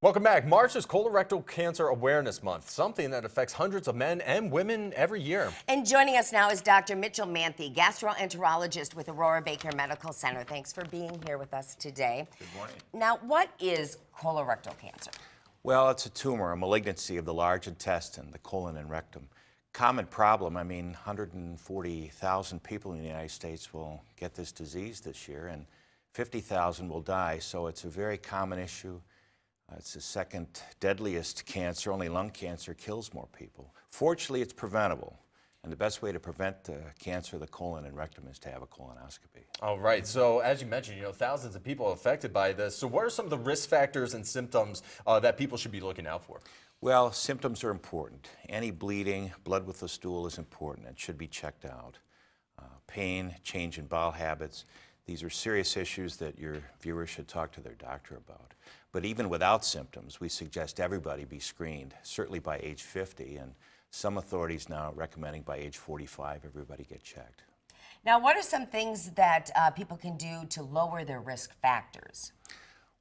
Welcome back. March is Colorectal Cancer Awareness Month, something that affects hundreds of men and women every year. And joining us now is Dr. Mitchell Manthe, gastroenterologist with Aurora Baker Medical Center. Thanks for being here with us today. Good morning. Now, what is colorectal cancer? Well, it's a tumor, a malignancy of the large intestine, the colon and rectum. Common problem. 140,000 people in the United States will get this disease this year, and 50,000 will die. So it's a very common issue. It's the second deadliest cancer. Only lung cancer kills more people. Fortunately, it's preventable. And the best way to prevent cancer of the colon and rectum is to have a colonoscopy. All right. So as you mentioned, thousands of people affected by this. So what are some of the risk factors and symptoms that people should be looking out for? Well, symptoms are important. Any bleeding, blood with the stool is important and should be checked out. Pain, change in bowel habits. These are serious issues that your viewers should talk to their doctor about. But even without symptoms, we suggest everybody be screened, certainly by age 50, and some authorities now are recommending by age 45 everybody get checked. Now, what are some things that people can do to lower their risk factors?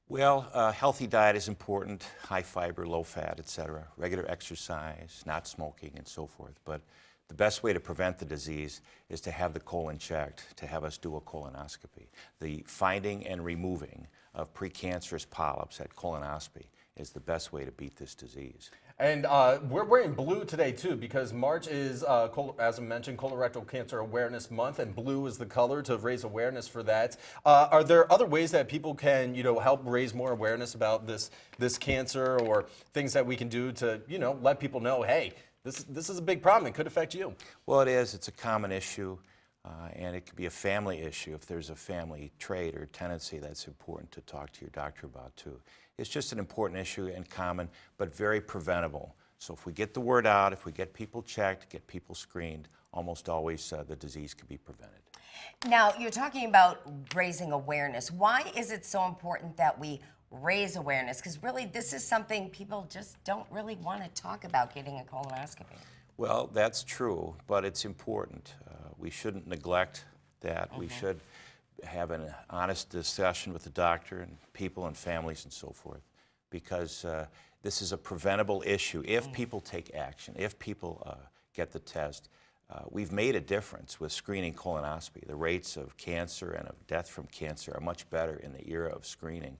Well, a healthy diet is important, high fiber, low fat, etc. Regular exercise, not smoking, and so forth. But the best way to prevent the disease is to have the colon checked, to have us do a colonoscopy. The finding and removing of precancerous polyps at colonoscopy is the best way to beat this disease. And we're wearing blue today, too, because March is, as I mentioned, Colorectal Cancer Awareness Month, and blue is the color to raise awareness for that. Are there other ways that people can, help raise more awareness about this cancer, or things that we can do to, let people know, hey, this is a big problem. It could affect you. Well, it is. It's a common issue, and it could be a family issue. If there's a family trait or tendency, that's important to talk to your doctor about, too. It's just an important issue and common, but very preventable. So if we get the word out, if we get people checked, get people screened, almost always the disease can be prevented. Now, you're talking about raising awareness. Why is it so important that we raise awareness? Because really, this is something people just don't really want to talk about, getting a colonoscopy. Well, that's true, but it's important. We shouldn't neglect that. We should have an honest discussion with the doctor and people and families and so forth, because this is a preventable issue. If people take action, if people get the test, we've made a difference with screening colonoscopy. The rates of cancer and of death from cancer are much better in the era of screening.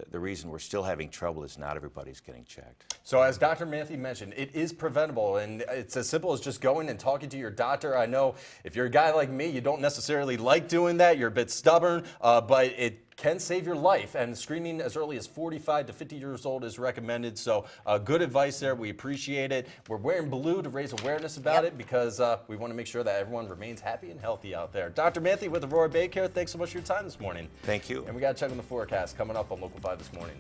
The reason we're still having trouble is not everybody's getting checked. So as Dr. Manthe mentioned, it is preventable, and it's as simple as just going and talking to your doctor. I know if you're a guy like me, you don't necessarily like doing that. You're a bit stubborn, but it can save your life, and screening as early as 45 to 50 years old is recommended. So good advice there. We appreciate it. We're wearing blue to raise awareness about it, because we want to make sure that everyone remains happy and healthy out there. Dr. Manthe with Aurora Baker, thanks so much for your time this morning. Thank you. And we got to check on the forecast coming up on Local 5 this morning.